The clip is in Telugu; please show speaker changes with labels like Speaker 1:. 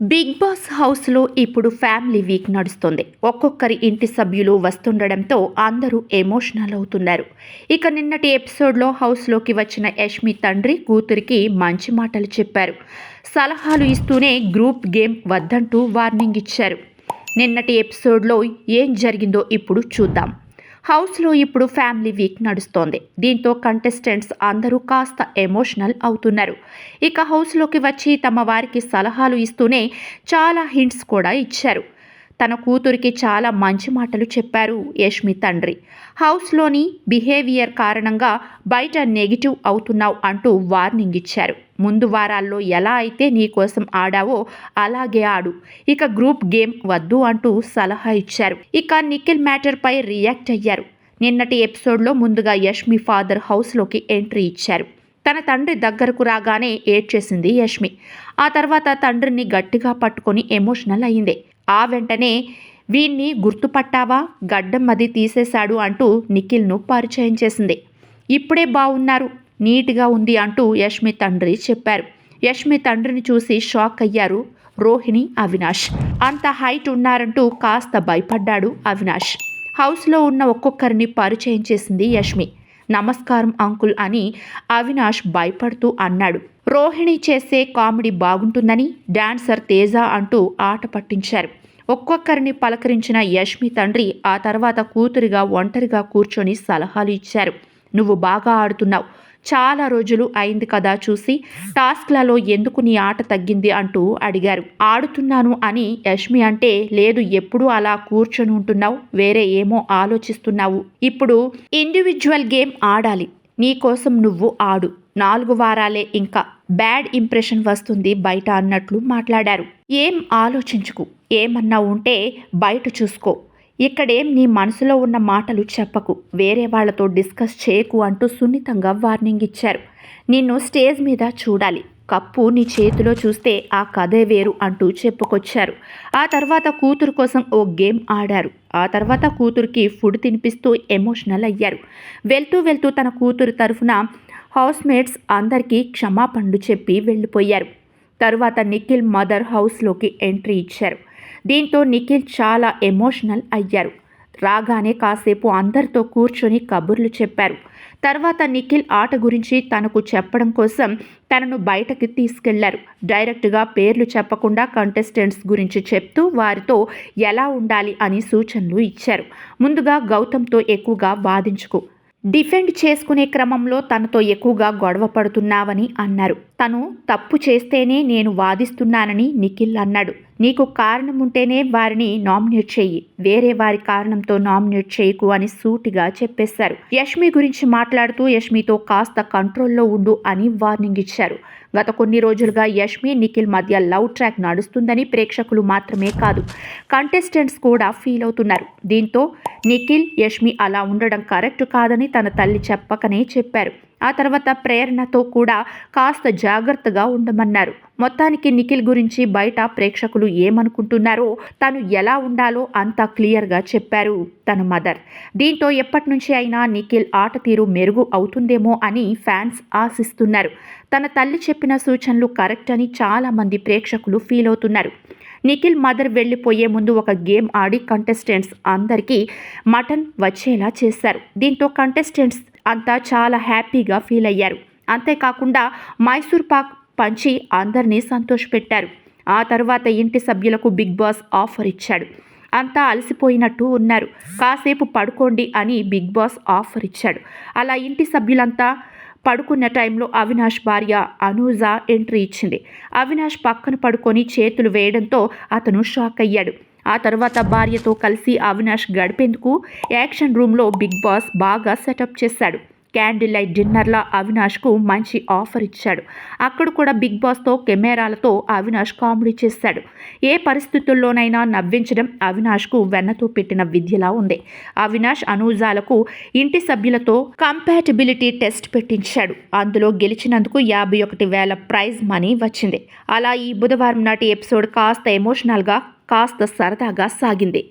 Speaker 1: బిగ్ బాస్ హౌస్లో ఇప్పుడు ఫ్యామిలీ వీక్ నడుస్తుంది. ఒక్కొక్కరి ఇంటి సభ్యులు వస్తుండడంతో అందరూ ఎమోషనల్ అవుతున్నారు. ఇక నిన్నటి ఎపిసోడ్లో హౌస్లోకి వచ్చిన యష్మి తండ్రి కూతురికి మంచి మాటలు చెప్పారు. సలహాలు ఇస్తూనే గ్రూప్ గేమ్ వద్దంటూ వార్నింగ్ ఇచ్చారు. నిన్నటి ఎపిసోడ్లో ఏం జరిగిందో ఇప్పుడు చూద్దాం. హౌస్లో ఇప్పుడు ఫ్యామిలీ వీక్ నడుస్తోంది. దీంతో కంటెస్టెంట్స్ అందరూ కాస్త ఎమోషనల్ అవుతున్నారు. ఇక హౌస్లోకి వచ్చి తమ వారికి సలహాలు ఇస్తూనే చాలా హింట్స్ కూడా ఇచ్చారు. తన కూతురికి చాలా మంచి మాటలు చెప్పారు యష్మి తండ్రి. హౌస్లోని బిహేవియర్ కారణంగా బయట నెగిటివ్ అవుతున్నావు అంటూ వార్నింగ్ ఇచ్చారు. ముందు వారాల్లో ఎలా అయితే నీ కోసం ఆడావో అలాగే ఆడు, ఇక గ్రూప్ గేమ్ వద్దు అంటూ సలహా ఇచ్చారు. ఇక నిఖిల్ మ్యాటర్పై రియాక్ట్ అయ్యారు. నిన్నటి ఎపిసోడ్లో ముందుగా యష్మి ఫాదర్ హౌస్లోకి ఎంట్రీ ఇచ్చారు. తన తండ్రి దగ్గరకు రాగానే ఏడ్చేసింది యష్మి. ఆ తర్వాత తండ్రిని గట్టిగా పట్టుకొని ఎమోషనల్ అయింది. ఆ వెంటనే వీణ్ణి గుర్తుపట్టావా, గడ్డం అది తీసేశాడు అంటూ నిఖిల్ను పరిచయం చేసింది. ఇప్పుడే బాగున్నారు, నీట్గా ఉంది అంటూ యష్మి తండ్రి చెప్పారు. యష్మి తండ్రిని చూసి షాక్ అయ్యారు రోహిణి, అవినాష్. అంత హైట్ ఉన్నారంటూ కాస్త భయపడ్డాడు అవినాష్. హౌస్లో ఉన్న ఒక్కొక్కరిని పరిచయం చేసింది యష్మి. నమస్కారం అంకుల్ అని అవినాష్ భయపడుతూ అన్నాడు. రోహిణి చేసే కామెడీ బాగుంటుందని డాన్సర్ తేజ అంటూ ఆట పట్టించారు. ఒక్కొక్కరిని పలకరించిన యష్మి తండ్రి ఆ తర్వాత కూతురిగా ఒంటరిగా కూర్చొని సలహాలు ఇచ్చారు. నువ్వు బాగా ఆడుతున్నావు, చాలా రోజులు అయింది కదా చూసి, టాస్క్లలో ఎందుకు నీ ఆట తగ్గింది అంటూ అడిగారు. ఆడుతున్నాను అని యష్మి అంటే, లేదు ఎప్పుడూ అలా కూర్చొని ఉంటున్నావు, వేరే ఏమో ఆలోచిస్తున్నావు, ఇప్పుడు ఇండివిజువల్ గేమ్ ఆడాలి, నీ కోసం నువ్వు ఆడు, 4 వారాలే ఇంకా, బ్యాడ్ ఇంప్రెషన్ వస్తుంది బయట అన్నట్లు మాట్లాడారు. ఏం ఆలోచించుకు, ఏమన్నా ఉంటే బయట చూసుకో, ఇక్కడేం నీ మనసులో ఉన్న మాటలు చెప్పకు, వేరే వాళ్లతో డిస్కస్ చేయకు అంటూ సున్నితంగా వార్నింగ్ ఇచ్చారు. నిన్ను స్టేజ్ మీద చూడాలి, కప్పు నీ చేతిలో చూస్తే ఆ కథే వేరు అంటూ చెప్పుకొచ్చారు. ఆ తర్వాత కూతురు కోసం ఓ గేమ్ ఆడారు. ఆ తర్వాత కూతురికి ఫుడ్ తినిపిస్తూ ఎమోషనల్ అయ్యారు. వెళ్తూ తన కూతురు తరఫున హౌస్మేట్స్ అందరికీ క్షమాపణలు చెప్పి వెళ్ళిపోయారు. తరువాత నిఖిల్ మదర్ హౌస్లోకి ఎంట్రీ ఇచ్చారు. దీంతో నిఖిల్ చాలా ఎమోషనల్ అయ్యారు. రాగానే కాసేపు అందరితో కూర్చొని కబుర్లు చెప్పారు. తర్వాత నిఖిల్ ఆట గురించి తనకు చెప్పడం కోసం తనను బయటకి తీసుకెళ్లారు. డైరెక్ట్గా పేర్లు చెప్పకుండా కంటెస్టెంట్స్ గురించి చెప్తూ వారితో ఎలా ఉండాలి అని సూచనలు ఇచ్చారు. ముందుగా గౌతమ్తో ఎక్కువగా వాదించుకో, డిఫెండ్ చేసుకునే క్రమంలో తనతో ఎక్కువగా గొడవ పడుతున్నావని అన్నారు. తను తప్పు చేస్తేనే నేను వాదిస్తున్నానని నిఖిల్ అన్నాడు. నీకు కారణం ఉంటేనే వారిని నామినేట్ చెయ్యి, వేరే వారి కారణంతో నామినేట్ చేయకు అని సూటిగా చెప్పేశారు. యష్మి గురించి మాట్లాడుతూ యష్మితో కాస్త కంట్రోల్లో ఉండు అని వార్నింగ్ ఇచ్చారు. గత కొన్ని రోజులుగా యష్మి నిఖిల్ మధ్య లవ్ ట్రాక్ నడుస్తుందని ప్రేక్షకులు మాత్రమే కాదు, కంటెస్టెంట్స్ కూడా ఫీల్ అవుతున్నారు. దీంతో నిఖిల్ యష్మి అలా ఉండడం కరెక్ట్ కాదని తన తల్లి చెప్పకనే చెప్పారు. ఆ తర్వాత ప్రేరణతో కూడా కాస్త జాగ్రత్తగా ఉండమన్నారు. మొత్తానికి నిఖిల్ గురించి బయట ప్రేక్షకులు ఏమనుకుంటున్నారో తను ఎలా ఉండాలో అంతా క్లియర్గా చెప్పారు తన మదర్. దీంతో ఎప్పటి నుంచి అయినా నిఖిల్ ఆట తీరు మెరుగు అవుతుందేమో అని ఫ్యాన్స్ ఆశిస్తున్నారు. తన తల్లి చెప్పిన సూచనలు కరెక్ట్ అని చాలామంది ప్రేక్షకులు ఫీల్ అవుతున్నారు. నిఖిల్ మదర్ వెళ్ళిపోయే ముందు ఒక గేమ్ ఆడి కంటెస్టెంట్స్ అందరికీ మటన్ వచ్చేలా చేశారు. దీంతో కంటెస్టెంట్స్ అంతా చాలా హ్యాపీగా ఫీల్ అయ్యారు. అంతేకాకుండా మైసూర్ పాక్ పంచి అందరినీ సంతోషపెట్టారు. ఆ తర్వాత ఇంటి సభ్యులకు బిగ్ బాస్ ఆఫర్ ఇచ్చాడు. అంతా అలసిపోయినట్టు ఉన్నారు, కాసేపు పడుకోండి అని బిగ్ బాస్ ఆఫర్ ఇచ్చాడు. అలా ఇంటి సభ్యులంతా పడుకున్న టైంలో అవినాష్ భార్య అనూజ ఎంట్రీ ఇచ్చింది. అవినాష్ పక్కన పడుకొని చేతులు వేయడంతో అతను షాక్ అయ్యాడు. ఆ తర్వాత భార్యతో కలిసి అవినాష్ గడిపేందుకు యాక్షన్ రూమ్లో బిగ్ బాస్ బాగా సెటప్ చేశాడు. క్యాండిల్ లైట్ డిన్నర్లా అవినాష్కు మంచి ఆఫర్ ఇచ్చాడు. అక్కడ కూడా బిగ్ బాస్తో కెమెరాలతో అవినాష్ కామెడీ చేశాడు. ఏ పరిస్థితుల్లోనైనా నవ్వించడం అవినాష్కు వెన్నతో పెట్టిన విద్యలా ఉంది. అవినాష్ అనూజాలకు ఇంటి సభ్యులతో కంపాటిబిలిటీ టెస్ట్ పెట్టించాడు. అందులో గెలిచినందుకు 51,000 ప్రైజ్ మనీ వచ్చింది. అలా ఈ బుధవారం నాటి ఎపిసోడ్ కాస్త ఎమోషనల్గా, కాస్త సరదాగా సాగింది.